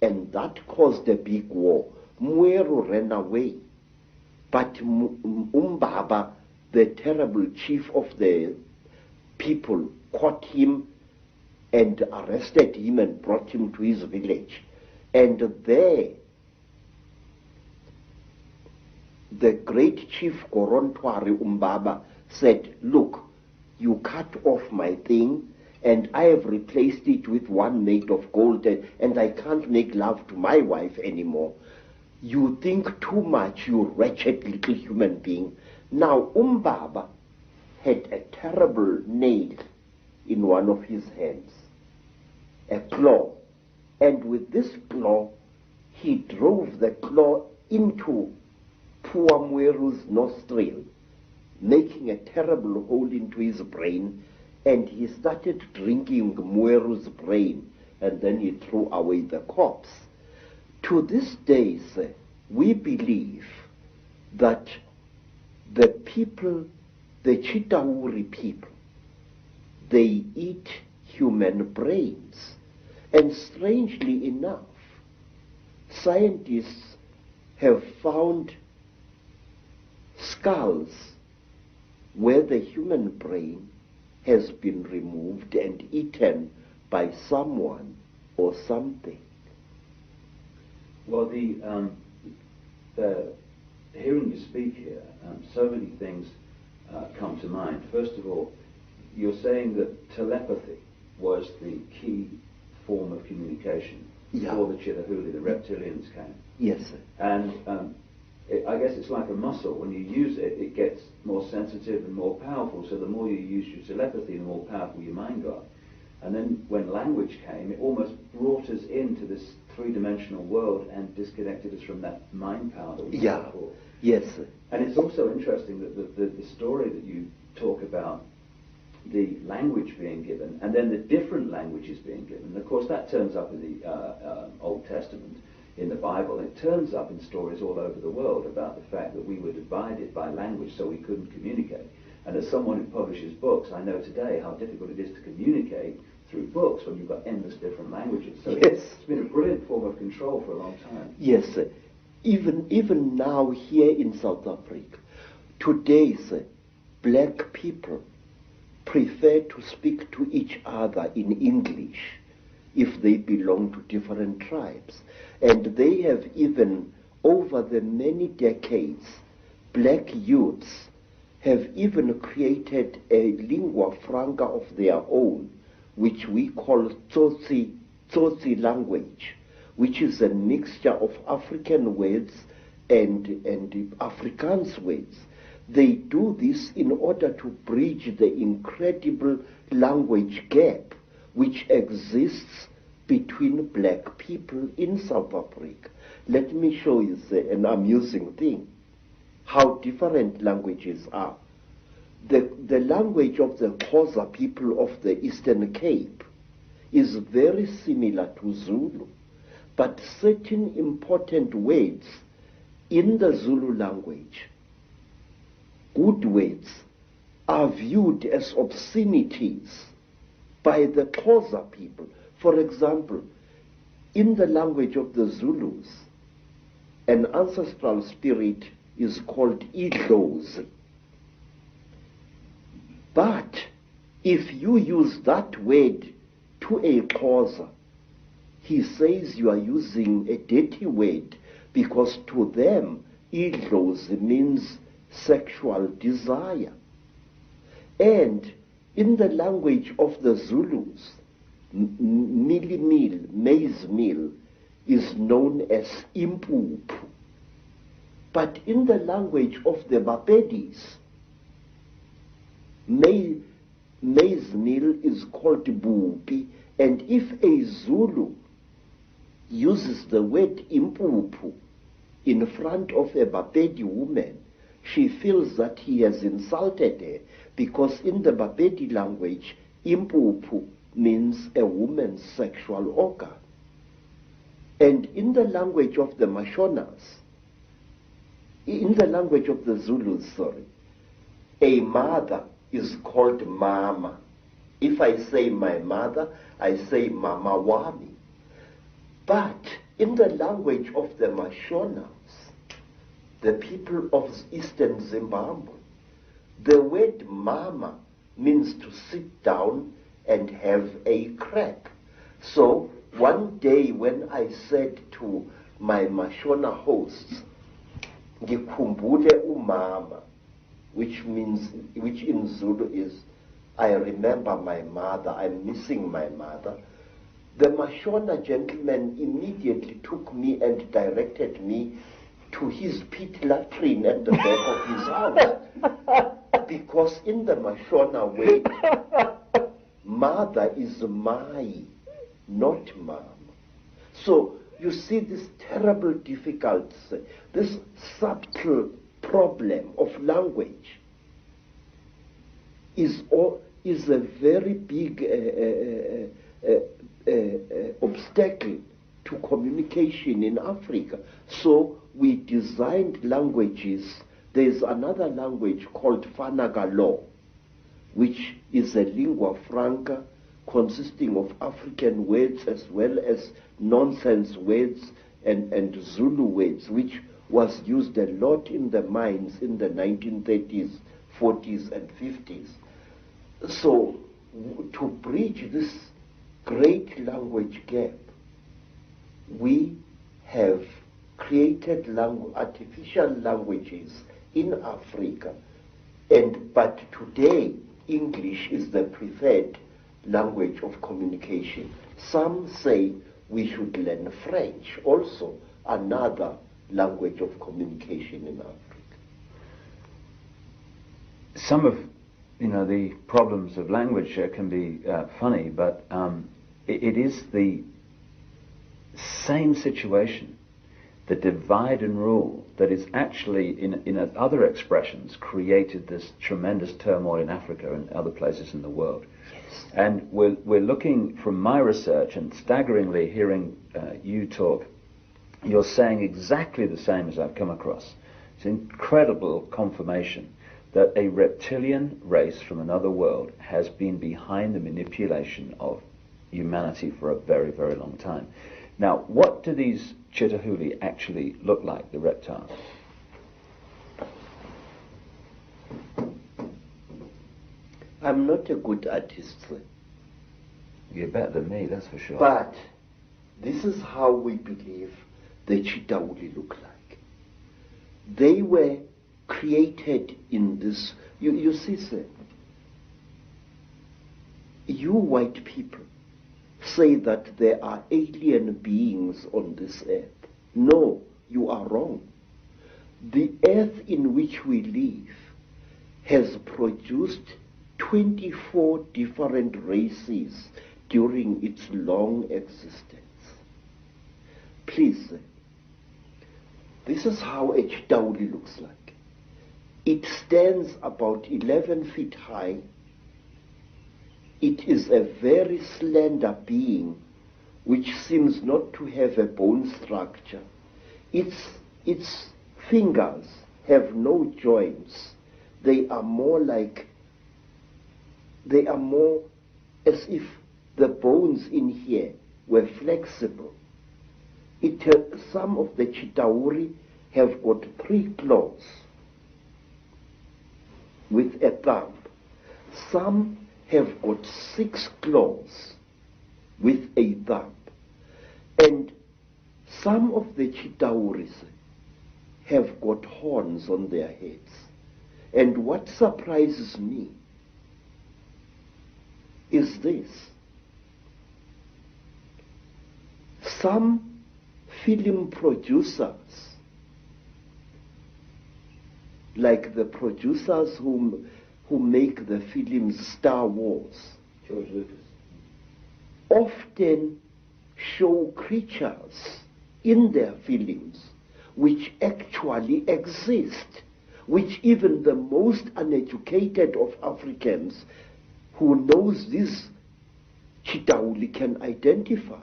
and that caused a big war. Mweru ran away, but Umbaba, the terrible chief of the people, caught him and arrested him and brought him to his village. And there, the great chief Korontwari Umbaba said, look, you cut off my thing, and I have replaced it with one made of gold, and I can't make love to my wife anymore. You think too much, you wretched little human being. Now Umbaba had a terrible nail in one of his hands, a claw, and with this claw he drove the claw into poor Mweru's nostril, making a terrible hole into his brain, and he started drinking Mweru's brain, and then he threw away the corpse. To this day, we believe that the people, the Chitauri people, they eat human brains. And strangely enough, scientists have found skulls where the human brain has been removed and eaten by someone or something. Well, hearing you speak here, so many things come to mind. First of all, you're saying that telepathy was the key form of communication before the Chitahuli, the reptilians came. Yes, sir. And I guess it's like a muscle. When you use it, it gets more sensitive and more powerful. So the more you use your telepathy, the more powerful your mind got. And then when language came, it almost brought us into this three-dimensional world and disconnected us from that mind power that we had before. Yes, sir. And it's also interesting that the story that you talk about, the language being given, and then the different languages being given. Of course, that turns up in the Old Testament, in the Bible. It turns up in stories all over the world about the fact that we were divided by language, so we couldn't communicate. And as someone who publishes books, I know today how difficult it is to communicate through books when you've got endless different languages. So it's been a brilliant form of control for a long time. Yes, sir. Even now here in South Africa, today, sir, black people prefer to speak to each other in English if they belong to different tribes. And they have even, over the many decades, black youths have even created a lingua franca of their own, which we call Tsotsi language, which is a mixture of African words and Afrikaans words. They do this in order to bridge the incredible language gap which exists between black people in South Africa. Let me show you an amusing thing, how different languages are. The language of the Xhosa people of the Eastern Cape is very similar to Zulu, but certain important words in the Zulu language, good words, are viewed as obscenities by the Xhosa people. For example, in the language of the Zulus, an ancestral spirit is called Idlozi. But if you use that word to a Xhosa, he says you are using a dirty word, because to them, Idlozi means sexual desire. And in the language of the Zulus, maize meal, is known as impuphu. But in the language of the Bapedis, maize meal is called bupi, and if a Zulu uses the word impuphu in front of a Bapedi woman, she feels that he has insulted her, because in the Bapedi language, impuphu means a woman's sexual organ. And in the language of the Mashonas, in the language of the Zulus, a mother is called mama. If I say my mother, I say mama wami. But In the language of the Mashonas, the people of eastern Zimbabwe, the word mama means to sit down and have a crack. So one day when I said to my Mashona hosts, ngikhumbule umama, which in Zulu is, I remember my mother, I'm missing my mother, the Mashona gentleman immediately took me and directed me to his pit latrine at the back of his house. Because in the Mashona way, mother is mai, not mom. So you see this terrible difficulty, this subtle problem of language is a very big obstacle to communication in Africa. So we designed languages. There's another language called Fanagalo, which is a lingua franca consisting of African words as well as nonsense words and Zulu words, which was used a lot in the mines in the 1930s, 40s, and 50s. So to bridge this great language gap, we have created artificial languages in Africa, but today English is the preferred language of communication. Some say we should learn French, also another language of communication in Africa. Some of the problems of language can be funny, but it is the same situation, the divide and rule, that is actually, in other expressions, created this tremendous turmoil in Africa and other places in the world. Yes. And we're looking, from my research and staggeringly hearing you talk, you're saying exactly the same as I've come across. It's incredible confirmation that a reptilian race from another world has been behind the manipulation of humanity for a very, very long time. Now, what do these Chitahuli actually look like, the reptiles? I'm not a good artist, You're better than me, that's for sure. but this is how we believe the Chitahuli look like. They were created in this, you see, sir, you white people say that there are alien beings on this earth. No, you are wrong. The earth in which we live has produced 24 different races during its long existence. Please, sir, this is how a Chitauli looks like. It stands about 11 feet high. It is a very slender being which seems not to have a bone structure. Its fingers have no joints. They are more as if the bones in here were flexible. Some of the Chitauri have got 3 claws with a thumb. Some have got 6 claws with a thumb. And some of the Chitauris have got horns on their heads. And what surprises me is this. Some film producers, like the producers who make the films Star Wars, George Lucas, often show creatures in their films which actually exist, which even the most uneducated of Africans who knows this Chitauli can identify.